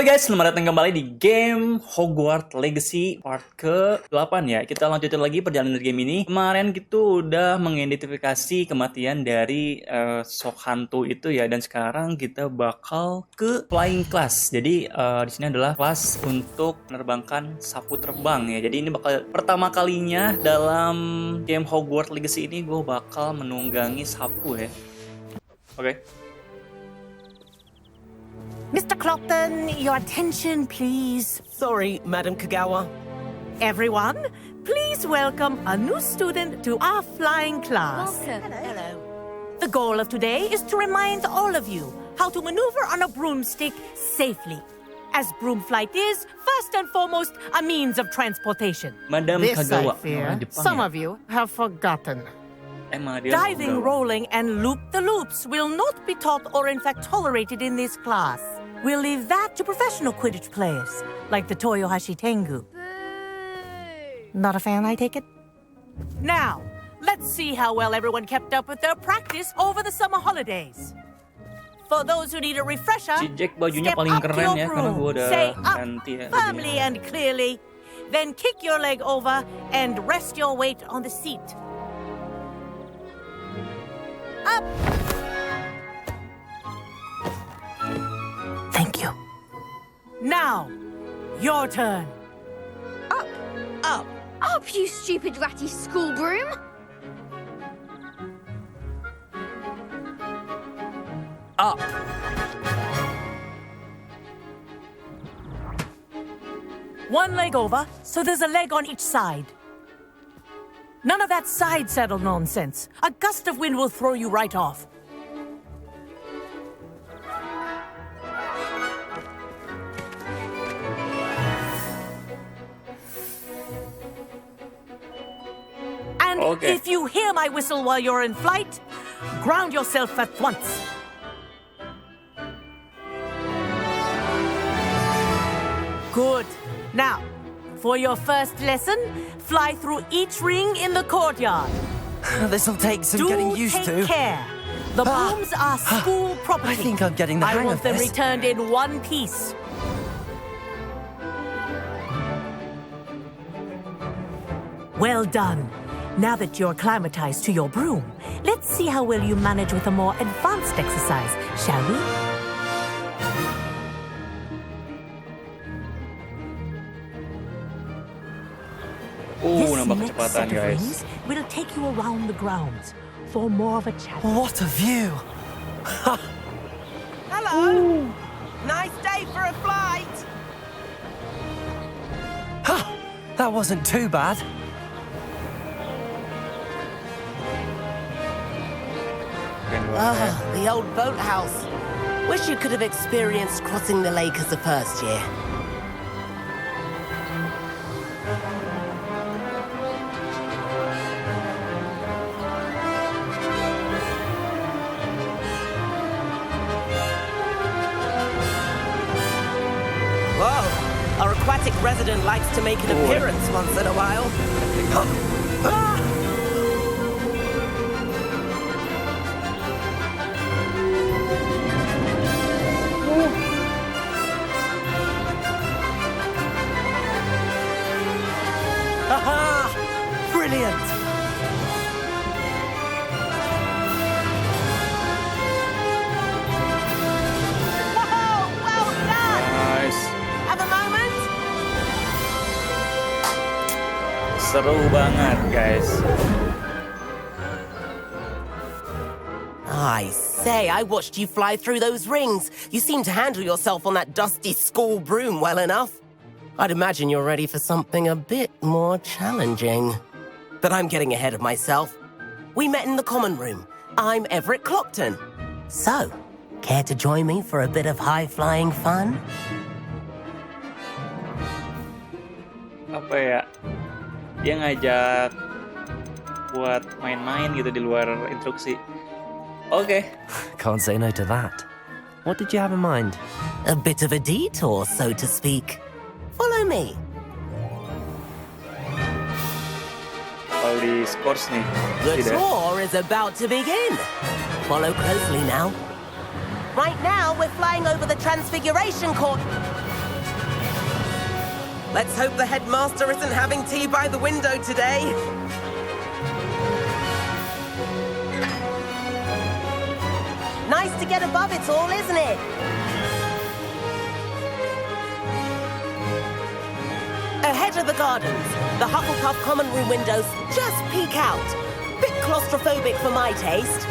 Halo guys, selamat datang kembali di game Hogwarts Legacy part ke-8 ya. Kita lanjutin lagi perjalanan dari game ini. Kemarin kita udah mengidentifikasi kematian dari sok hantu itu ya, dan sekarang kita bakal ke flying class. Jadi di sini adalah kelas untuk menerbangkan sapu terbang ya. Jadi ini bakal pertama kalinya dalam game Hogwarts Legacy ini gue bakal menunggangi sapu ya. Oke. Mr. Clopton, your attention, please. Sorry, Madam Kagawa. Everyone, please welcome a new student to our flying class. Welcome. Hello. The goal of today is to remind all of you how to maneuver on a broomstick safely. As broom flight is, first and foremost, a means of transportation. Madam This, Kagawa. I fear, Jepang some ya? of you have forgotten. Dia Diving, Kagawa. rolling, and loop-the-loops will not be taught or in fact tolerated in this class. We'll leave that to professional Quidditch players, like the Toyohashi Tengu. Not a fan, I take it? Now, let's see how well everyone kept up with their practice over the summer holidays. For those who need a refresher, Si Jack bajunya step paling up to keren your ya, karena broom, gua udah say up ganti ya firmly bajunya. and clearly, then kick your leg over and rest your weight on the seat. Up! Thank you. Now, your turn. Up. Up, you stupid ratty school broom! Up. One leg over, so there's a leg on each side. None of that side saddle nonsense. A gust of wind will throw you right off. And Okay. if you hear my whistle while you're in flight, ground yourself at once. Good. Now, for your first lesson, fly through each ring in the courtyard. This'll take some getting used take to. care. The brooms are school property. I think I'm getting the I hang want of them this. returned in one piece. Well done. Now that you're acclimatized to your broom, let's see how well you manage with a more advanced exercise, shall we? This Nambah next kecepatan set of guys. rings will take you around the grounds for more of a challenge. What a view. Hello. Nice day for a flight. That wasn't too bad. Keren banget. The old boathouse. Wish you could have experienced crossing the lake as a first year. Whoa, our aquatic resident likes to make an appearance once in a while. Aha! Brilliant. Whoa, well done! Nice. Have a moment? Seru banget guys. I say, I watched you fly through those rings. You seem to handle yourself on that dusty school broom well enough. I'd imagine you're ready for something a bit more challenging. But I'm getting ahead of myself. We met in the common room. I'm Everett Clopton. So, care to join me for a bit of high-flying fun? Apa ya? Dia ngajak buat main-main gitu di luar instruksi. Oke. Can't say no to that. What did you have in mind? A bit of a detour, so to speak. Follow me. Kalau di scores nih. The Tidak. tour is about to begin. Follow closely now. Right now, we're flying over the Transfiguration Court. Let's hope the headmaster isn't having tea by the window today. Nice to get above it all, isn't it? Ahead of the gardens, the Hufflepuff common room windows just peek out. Bit claustrophobic for my taste.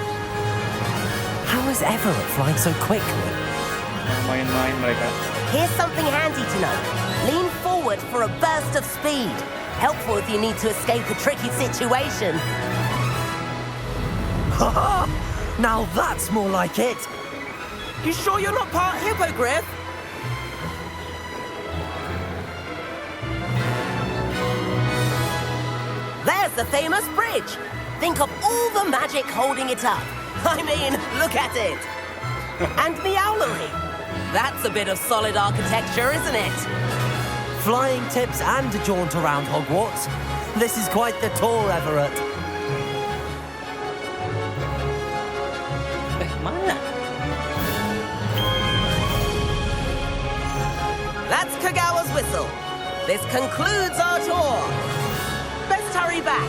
How is Everett flying so quickly? Main-main mereka. Here's something handy to know. Lean forward for a burst of speed. Helpful if you need to escape a tricky situation. Now that's more like it. You sure you're not part hippogriff? There's the famous bridge. Think of all the magic holding it up. I mean, look at it. And Meowlery. That's a bit of solid architecture, isn't it? Flying tips and a jaunt around Hogwarts. This is quite the tour, Everett. Mana? That's Kagawa's whistle. This concludes our tour. Best hurry back.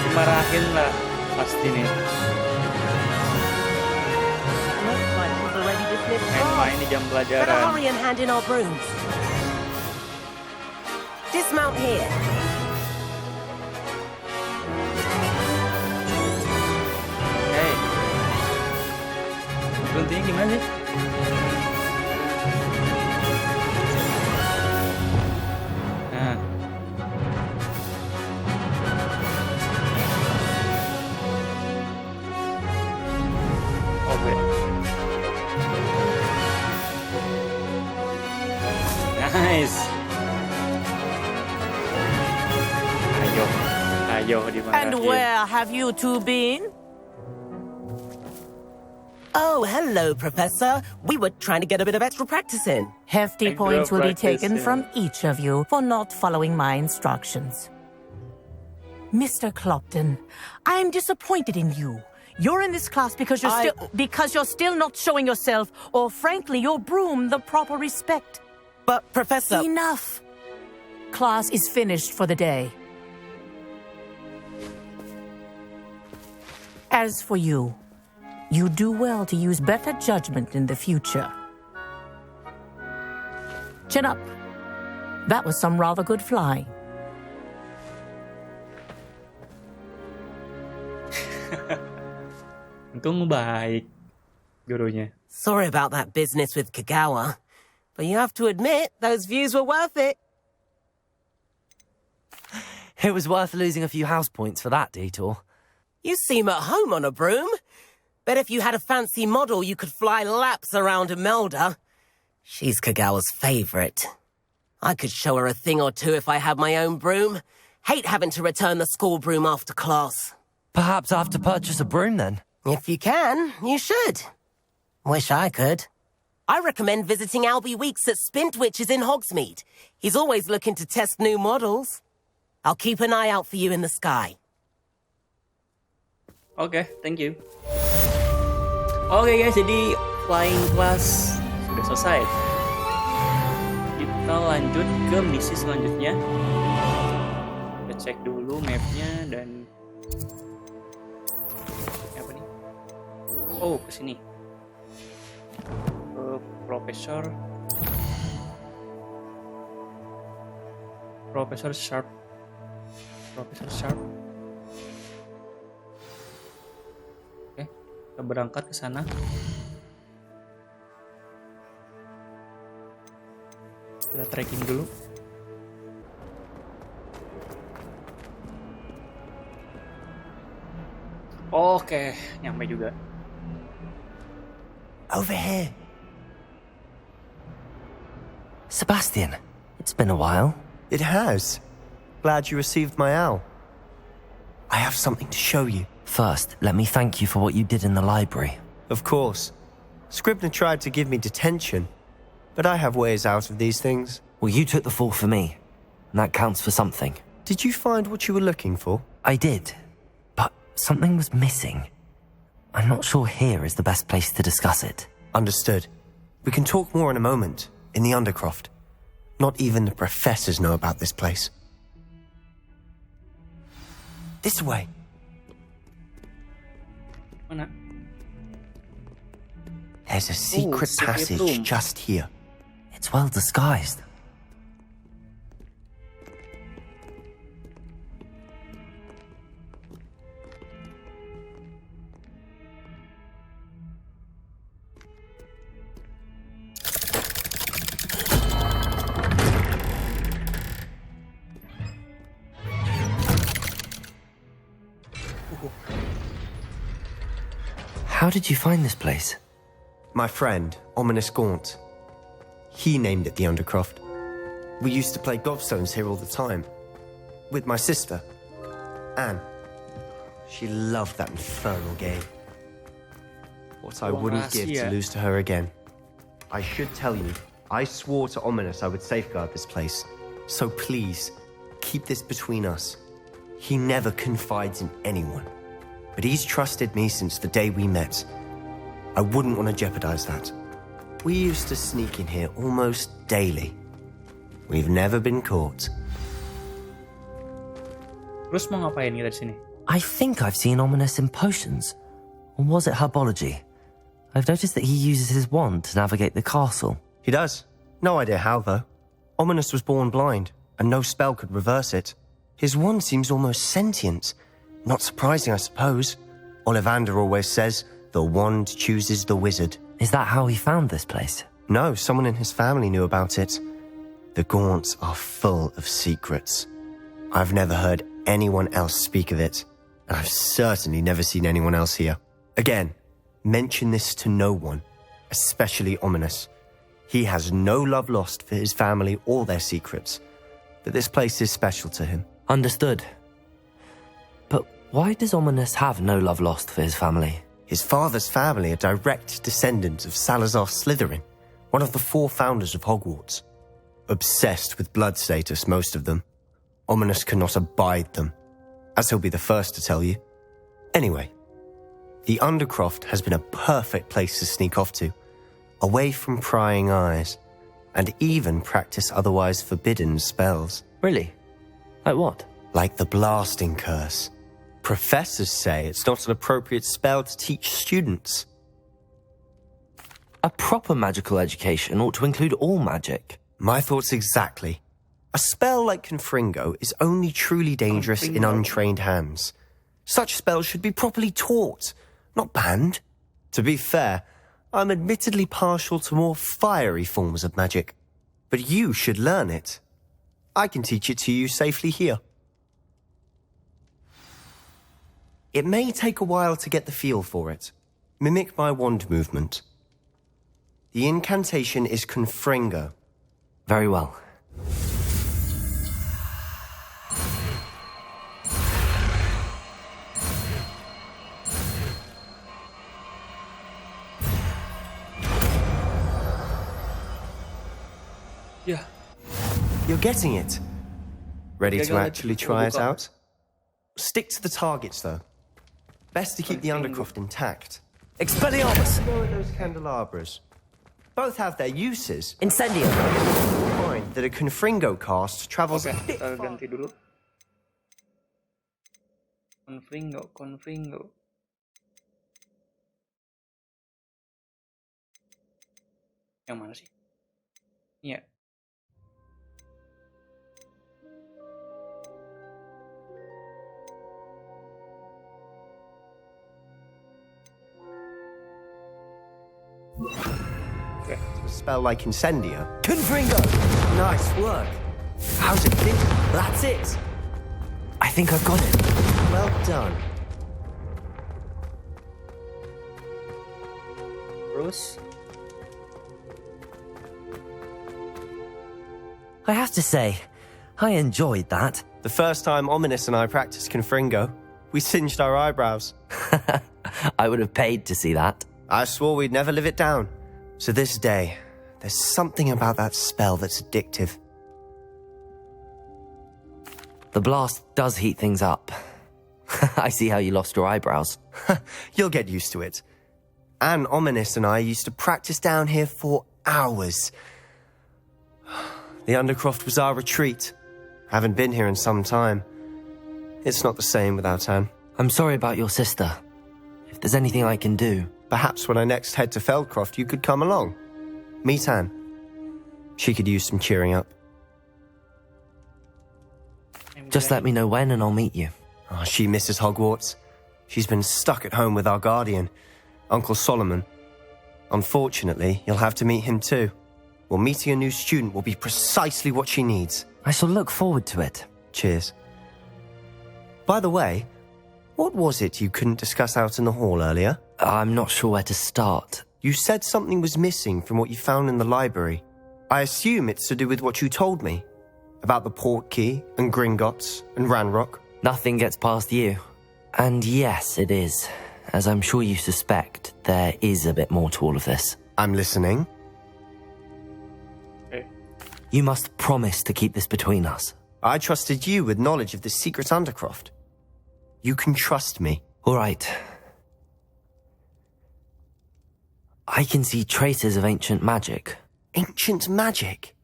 Dimarahin lah pasti nih. Looks like he's already dismissed Main-main di jam Better pelajaran. hurry and hand in our brooms. Dismount here. Hey. Berhentinya gimana sih? Nah. Oke. Nice. Ayo dimarahin. And where have you two been? Oh, hello, Professor. We were trying to get a bit of extra practice in. Hefty Extra points will be taken practice, from each of you for not following my instructions. Mr. Clopton, I am disappointed in you. You're in this class because you're still not showing yourself, or frankly, your broom the proper respect. But, Professor... Enough. Class is finished for the day. As for you, you do well to use better judgment in the future. Chin up. That was some rather good flying. Untung baik gurunya. Sorry about that business with Kagawa. But you have to admit, those views were worth it. It was worth losing a few house points for that detour. You seem at home on a broom. Bet if you had a fancy model, you could fly laps around Imelda. She's Kagawa's favorite. I could show her a thing or two if I had my own broom. Hate having to return the school broom after class. Perhaps I have to purchase a broom then. If you can, you should. Wish I could. I recommend visiting Albie Weeks at Spintwitches in Hogsmeade. He's always looking to test new models. I'll keep an eye out for you in the sky. Oke, thank you. Oke guys, jadi flying class sudah selesai. Kita lanjut ke misi selanjutnya. Kita cek dulu mapnya dan apa nih? Oh, kesini. Ke Profesor Sharp. Oke, kita berangkat ke sana. Kita trekking dulu. Oke, nyampe juga. Over here. Sebastian, it's been a while. It has. Glad you received my owl. I have something to show you. First, let me thank you for what you did in the library. Of course. Scribner tried to give me detention, but I have ways out of these things. Well, you took the fall for me, and that counts for something. Did you find what you were looking for? I did, but something was missing. I'm not sure here is the best place to discuss it. Understood. We can talk more in a moment, in the Undercroft. Not even the professors know about this place. This way. Mana? There's a secret secret passage room. just here. It's well disguised. How did you find this place? My friend, Ominous Gaunt. He named it the Undercroft. We used to play gobstones here all the time. With my sister, Anne. She loved that infernal game. What I wouldn't give to lose to her again. I should tell you, I swore to Ominous I would safeguard this place. So please, keep this between us. He never confides in anyone. But he's trusted me since the day we met. I wouldn't want to jeopardize that. We used to sneak in here almost daily. We've never been caught. Terus mau ngapain kita di sini? I think I've seen Ominous in potions. Or was it herbology? I've noticed that he uses his wand to navigate the castle. He does. No idea how, though. Ominous was born blind, and no spell could reverse it. His wand seems almost sentient. Not surprising, I suppose. Ollivander always says, the wand chooses the wizard. Is that how he found this place? No, someone in his family knew about it. The Gaunts are full of secrets. I've never heard anyone else speak of it, and I've certainly never seen anyone else here. Again, mention this to no one, especially Ominous. He has no love lost for his family or their secrets, but this place is special to him. Understood. But why does Ominous have no love lost for his family? His father's family are direct descendants of Salazar Slytherin, one of the 4 founders of Hogwarts. Obsessed with blood status, most of them. Ominous cannot abide them, as he'll be the first to tell you. Anyway, the Undercroft has been a perfect place to sneak off to, away from prying eyes, and even practice otherwise forbidden spells. Really? Like what? Like the blasting curse. Professors say it's not an appropriate spell to teach students. A proper magical education ought to include all magic. My thoughts exactly. A spell like Confringo is only truly dangerous in untrained hands. Such spells should be properly taught, not banned. To be fair, I'm admittedly partial to more fiery forms of magic. But you should learn it. I can teach it to you safely here. It may take a while to get the feel for it. Mimic my wand movement. The incantation is Confringo. Very well. Ya. You're getting it. Ready to Gagal actually lagi. try it Buka. out? Stick to the targets, though. Best to keep the Undercroft intact. Expelliarmus! Go with those candelabras. Both have their uses. Incendio! Find that a Confringo cast travels Oke, a bit kita far. ganti dulu. Confringo. Yang mana sih? Iya. Okay. A spell like Incendio. Confringo! Nice work. How's it feel? That's it! I think I've got it. Well done. Terus I have to say, I enjoyed that. The first time Ominous and I practiced Confringo, we singed our eyebrows. I would have paid to see that. I swore we'd never live it down. To this day, there's something about that spell that's addictive. The blast does heat things up. I see how you lost your eyebrows. You'll get used to it. Anne, Ominous and I used to practice down here for hours. The Undercroft was our retreat. Haven't been here in some time. It's not the same without Anne. I'm sorry about your sister. If there's anything I can do... Perhaps when I next head to Feldcroft, you could come along. Meet Anne. She could use some cheering up. Just let me know when and I'll meet you. Oh, she misses Hogwarts. She's been stuck at home with our guardian, Uncle Solomon. Unfortunately, you'll have to meet him too. Well, meeting a new student will be precisely what she needs. I shall look forward to it. Cheers. By the way, what was it you couldn't discuss out in the hall earlier? I'm not sure where to start. You said something was missing from what you found in the library. I assume it's to do with what you told me. About the Portkey, and Gringotts, and Ranrock. Nothing gets past you. And yes, it is. As I'm sure you suspect, there is a bit more to all of this. I'm listening. Okay. You must promise to keep this between us. I trusted you with knowledge of the secret Undercroft. You can trust me. All right. I can see traces of ancient magic. Ancient magic?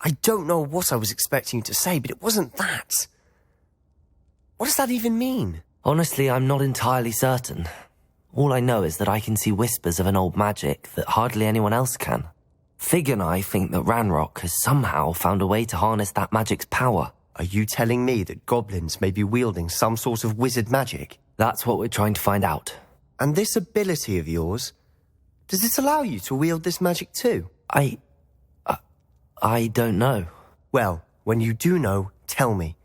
I don't know what I was expecting you to say, but it wasn't that. What does that even mean? Honestly, I'm not entirely certain. All I know is that I can see whispers of an old magic that hardly anyone else can. Fig and I think that Ranrock has somehow found a way to harness that magic's power. Are you telling me that goblins may be wielding some sort of wizard magic? That's what we're trying to find out. And this ability of yours, does it allow you to wield this magic too? I don't know. Well, when you do know, tell me.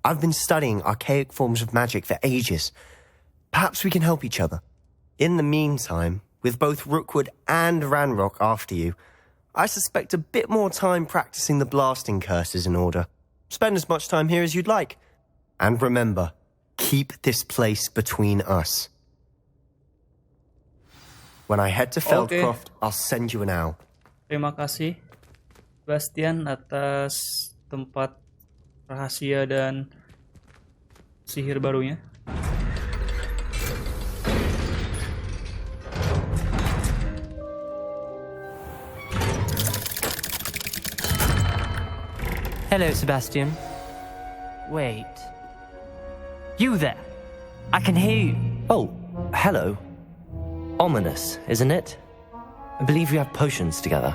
I've been studying archaic forms of magic for ages. Perhaps we can help each other. In the meantime, with both Rookwood and Ranrock after you, I suspect a bit more time practicing the blasting curse is in order. Spend as much time here as you'd like. And remember, keep this place between us. When I head to Feldcroft, I'll send you an owl. Terima kasih, Bastian, atas tempat rahasia dan sihir barunya. Hello, Sebastian. Wait. You there? I can hear you. Oh, hello. Ominous, isn't it? I believe we have potions together.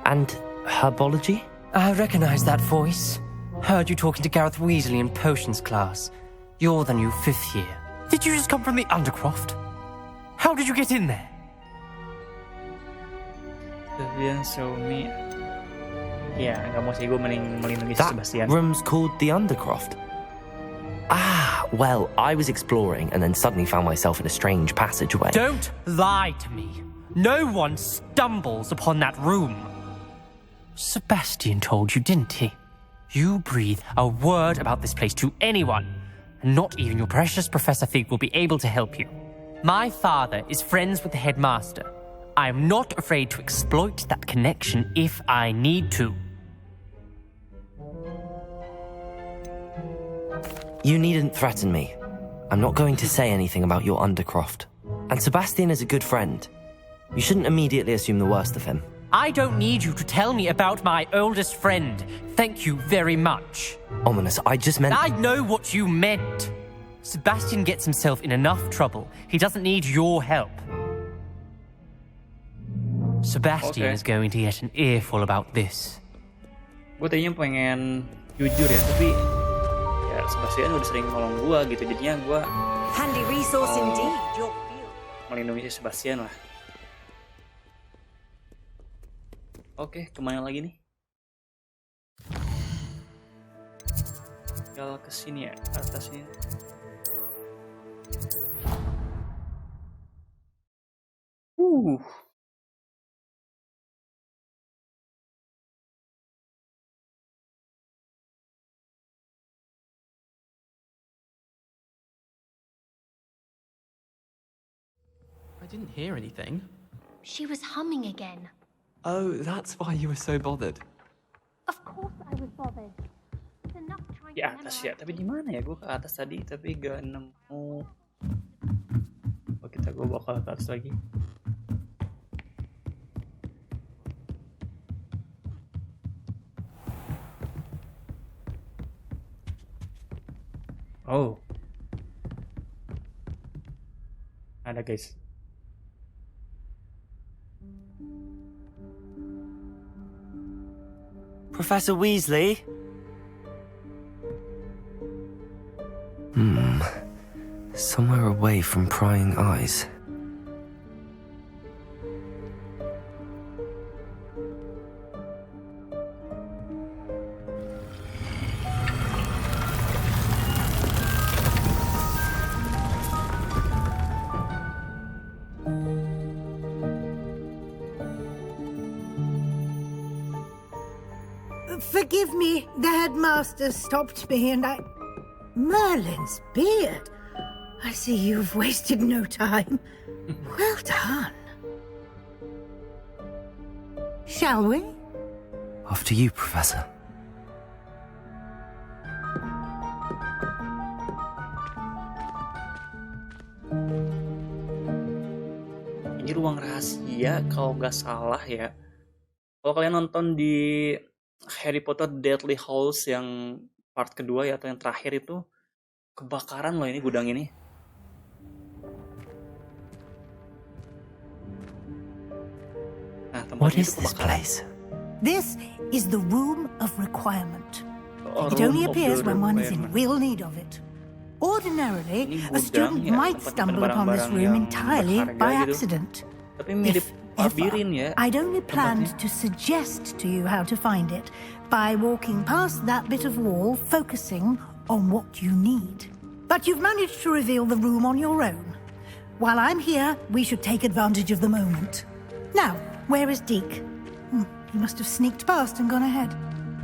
And herbology? I recognize that voice. Heard you talking to Gareth Weasley in potions class. You're the new 5th year. Did you just come from the Undercroft? How did you get in there? Sebastian show me. Ya, nggak mau sih gue melindungi That Sebastian. room's called the Undercroft. Ah, well, I was exploring and then suddenly found myself in a strange passageway. Don't lie to me. No one stumbles upon that room. Sebastian told you, didn't he? You breathe a word about this place to anyone, and not even your precious Professor Fig will be able to help you. My father is friends with the headmaster. I am not afraid to exploit that connection if I need to. You needn't threaten me. I'm not going to say anything about your Undercroft. And Sebastian is a good friend. You shouldn't immediately assume the worst of him. I don't need you to tell me about my oldest friend. Thank you very much. Ominous, I just meant... I know what you meant. Sebastian gets himself in enough trouble. He doesn't need your help. Sebastian is going to get an earful about this. Gue tadinya pengen jujur ya, tapi ya Sebastian udah sering nolong gue gitu, jadinya gue Handy resource indeed, your field. melindungi si Sebastian lah. Oke, kemana lagi nih? Tinggal kesini ya, ke atasnya. I didn't hear anything. She was humming again. Oh, that's why you were so bothered. Of course I was bothered. It's enough trying Di to atas ya, tapi di mana ya? Gue ke atas tadi tapi gak nemu. Gue bakal ke atas lagi. Oh. Ada guys. Professor Weasley? Somewhere away from prying eyes. Forgive me, the headmaster stopped me and I... Merlin's beard. I see you've wasted no time. Well done. Shall we? After you, Professor. Ini ruang rahasia kalau nggak salah ya. Kalau kalian nonton di Harry Potter Deathly Hallows yang part kedua ya, atau yang terakhir itu, kebakaran loh ini gudang ini. Nah, What tempatnya is itu this kebakaran. place? This is the room of requirement. Oh, It only room of appears the when one is in requirement. real need of it. Ordinarily, Ini a gudang student ya, might tempat stumble upon this barang-barang room yang entirely berharga by gitu. accident. Tapi mirip If labirin ever, ya. I'd only planned tempatnya. to suggest to you how to find it by walking past that bit of wall, focusing on what you need. But you've managed to reveal the room on your own. While I'm here, we should take advantage of the moment. Now, where is Deke? He must have sneaked past and gone ahead.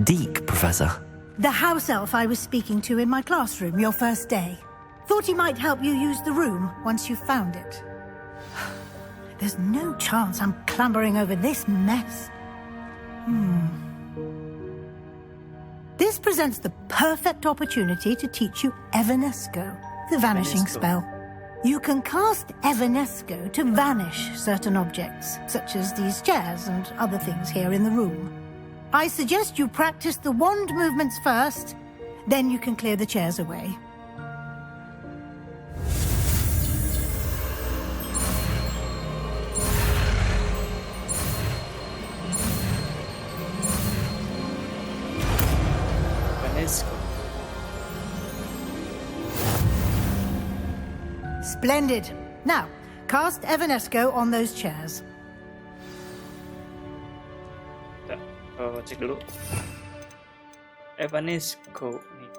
Deke, Professor. The house elf I was speaking to in my classroom your first day. Thought he might help you use the room once you found it. There's no chance I'm clambering over this mess. This presents the perfect opportunity to teach you Evanesco, the vanishing Evanesco. spell. You can cast Evanesco to vanish certain objects, such as these chairs and other things here in the room. I suggest you practice the wand movements first, then you can clear the chairs away. Evanesco. Splendid. Now, cast Evanesco on those chairs. Kita cek dulu. Evanesco nih.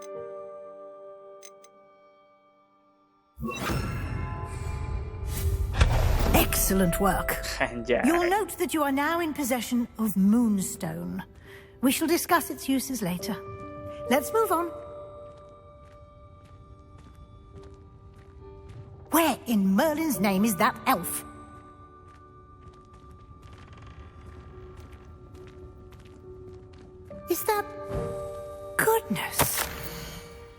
Excellent work. Anjay. You'll note that you are now in possession of Moonstone. We shall discuss its uses later. Let's move on. Where in Merlin's name is that elf? Is that... Goodness.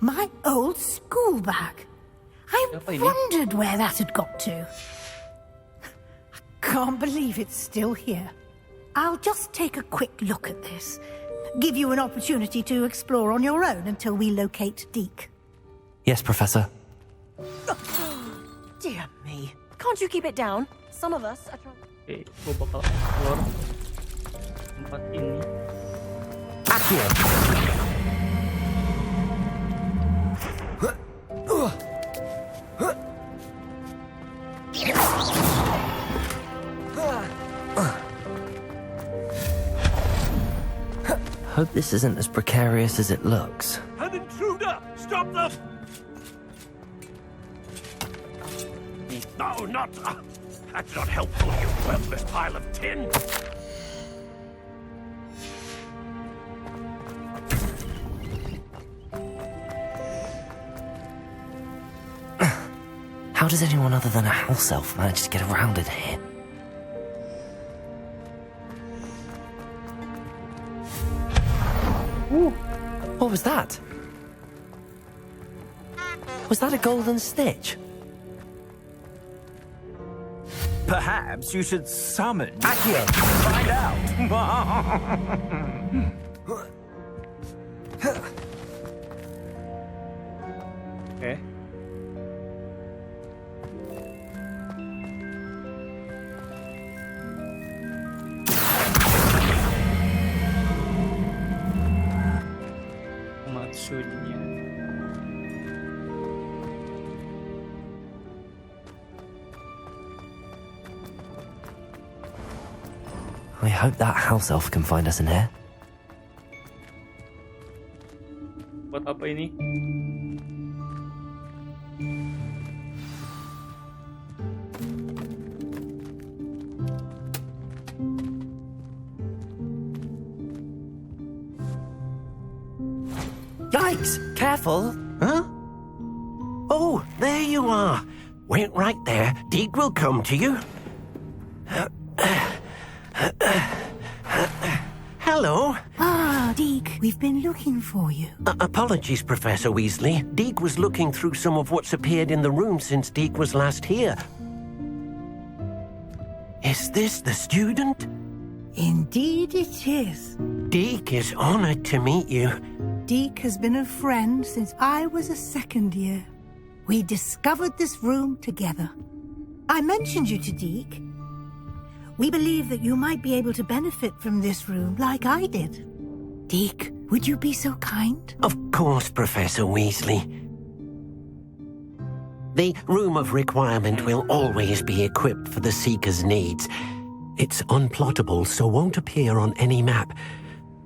My old school bag. I Apa ini? wondered where that had got to. Can't believe it's still here. I'll just take a quick look at this. Give you an opportunity to explore on your own until we locate Deke. Yes, Professor. Dear me. Can't you keep it down? Some of us are trying... Oke, gue bakal explore tempat ini. Hope this isn't as precarious as it looks. An intruder! Stop them! No, not... that's not helpful, you worthless pile of tin! How does anyone other than a house elf manage to get around in here? Ooh, what was that? Was that a golden stitch? Perhaps you should summon... Accio! Find out! Oke. Maksudnya. I hope that house elf can find us in here. Buat apa ini? Yikes! Careful! Huh? Oh, there you are. Wait right there. Deke will come to you. Hello. Ah, Deke, we've been looking for you. Apologies, Professor Weasley. Deke was looking through some of what's appeared in the room since Deke was last here. Is this the student? Indeed it is. Deke is honored to meet you. Deke has been a friend since I was a second year. We discovered this room together. I mentioned you to Deke. We believe that you might be able to benefit from this room like I did. Deke, would you be so kind? Of course, Professor Weasley. The Room of Requirement will always be equipped for the Seeker's needs. It's unplottable, so won't appear on any map.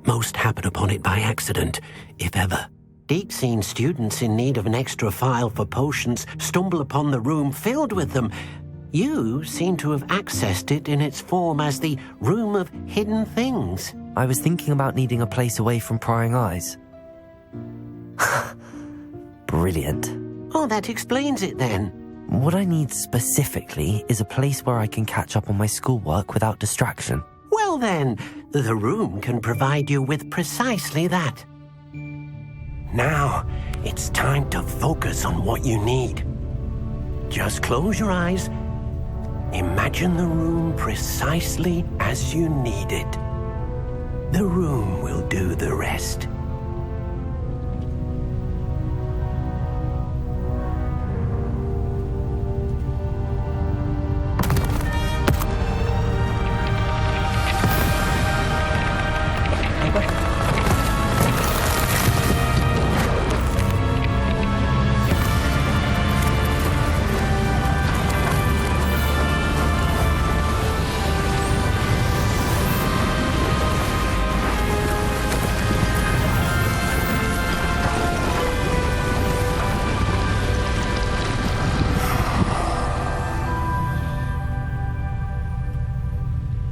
Most happen upon it by accident, if ever. Deke's seen students in need of an extra file for potions stumble upon the room filled with them. You seem to have accessed it in its form as the Room of Hidden Things. I was thinking about needing a place away from prying eyes. Brilliant. Oh, that explains it then. What I need specifically is a place where I can catch up on my schoolwork without distraction. Well then, the room can provide you with precisely that. Now, it's time to focus on what you need. Just close your eyes. Imagine the room precisely as you need it. The room will do the rest.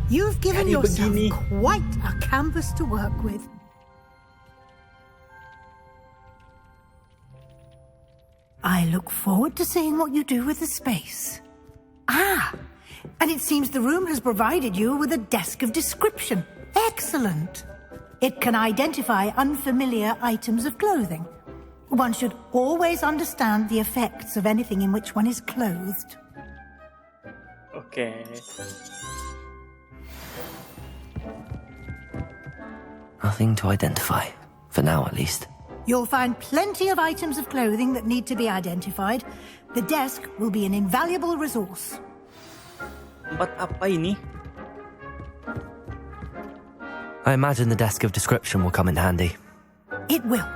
You've given yourself begini. quite a canvas to work with. I look forward to seeing what you do with the space. Ah, and it seems the room has provided you with a desk of description. Excellent. It can identify unfamiliar items of clothing. One should always understand the effects of anything in which one is clothed. Oke. Nothing to identify. For now, at least. You'll find plenty of items of clothing that need to be identified. The desk will be an invaluable resource. Tempat apa ini? I imagine the desk of description will come in handy. It will.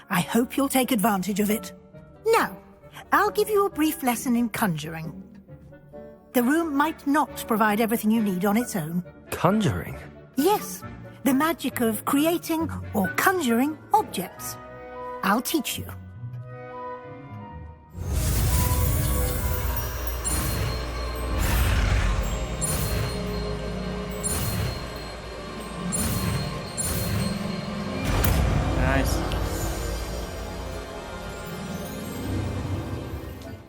I hope you'll take advantage of it. Now, I'll give you a brief lesson in conjuring. The room might not provide everything you need on its own. Conjuring? Yes, the magic of creating or conjuring objects. I'll teach you. Nice.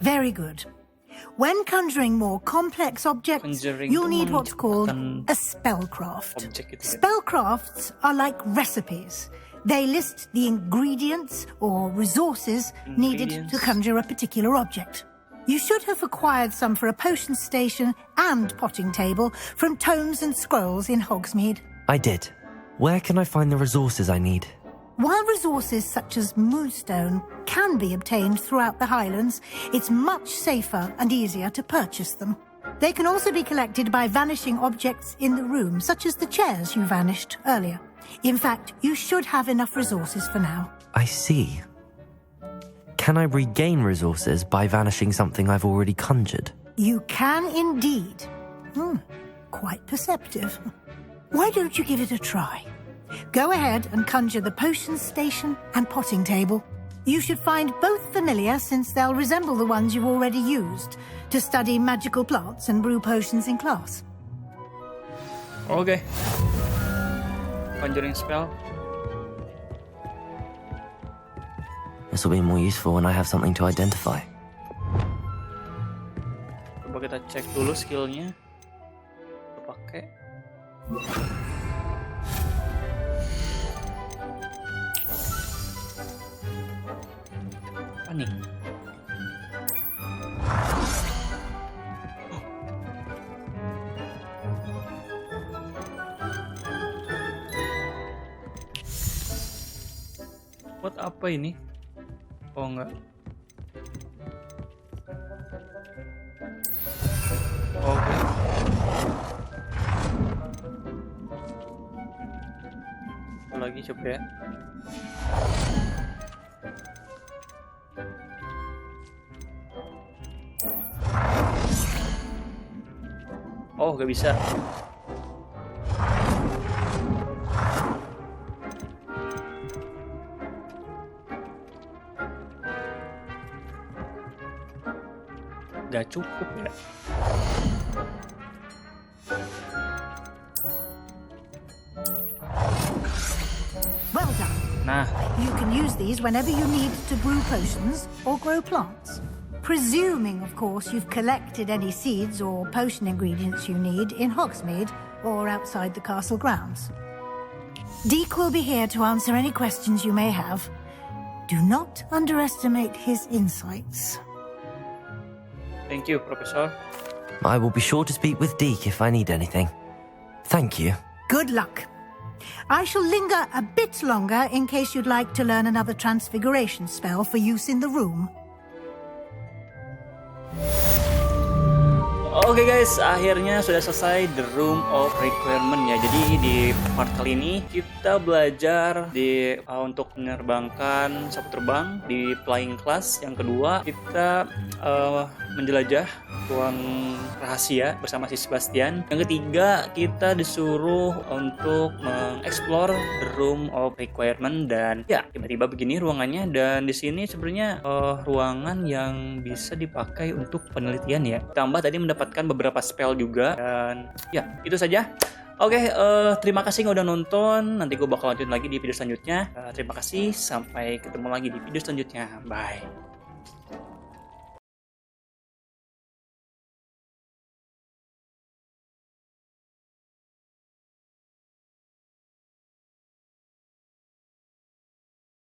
Very good. When conjuring more complex objects, Conjuring you'll need what's called menciptakan a spellcraft. objek itu ya. Spellcrafts are like recipes. They list the ingredients or resources needed to Ingredients. conjure a particular object. You should have acquired some for a potion station and potting table from tomes and scrolls in Hogsmeade. I did. Where can I find the resources I need? While resources such as moonstone can be obtained throughout the Highlands, it's much safer and easier to purchase them. They can also be collected by vanishing objects in the room, such as the chairs you vanished earlier. In fact, you should have enough resources for now. I see. Can I regain resources by vanishing something I've already conjured? You can indeed. Quite perceptive. Why don't you give it a try? Go ahead and conjure the potions station and potting table. You should find both familiar since they'll resemble the ones you've already used to study magical plants and brew potions in class. Oke. Conjuring spell. This will be more useful when I have something to identify. Coba kita cek dulu skillnya. Kita pakai. Apa nih? Buat apa ini? Oh enggak. Oke. Apa lagi coba ya? Oh, gak bisa. Gak cukup ya. Well done. Nah, You can use these whenever you need to brew potions or grow plants. Presuming, of course, you've collected any seeds or potion ingredients you need in Hogsmeade or outside the castle grounds. Deek will be here to answer any questions you may have. Do not underestimate his insights. thank you, Professor. I will be sure to speak with Deke if I need anything. Thank you. Good luck. I shall linger a bit longer in case you'd like to learn another transfiguration spell for use in the room. Oke guys, akhirnya sudah selesai The Room of Requirement ya. Jadi di part kali ini kita belajar untuk menerbangkan sapu terbang di flying class. Yang kedua kita menjelajah ruang rahasia bersama si Sebastian. Yang ketiga kita disuruh untuk mengeksplor The Room of Requirement dan ya tiba-tiba begini ruangannya, dan di sini sebenarnya ruangan yang bisa dipakai untuk penelitian ya. Tambah tadi mendapatkan beberapa spell juga, dan ya itu saja. Oke, terima kasih udah nonton. Nanti gue bakal lanjut lagi di video selanjutnya. Terima kasih, sampai ketemu lagi di video selanjutnya. Bye.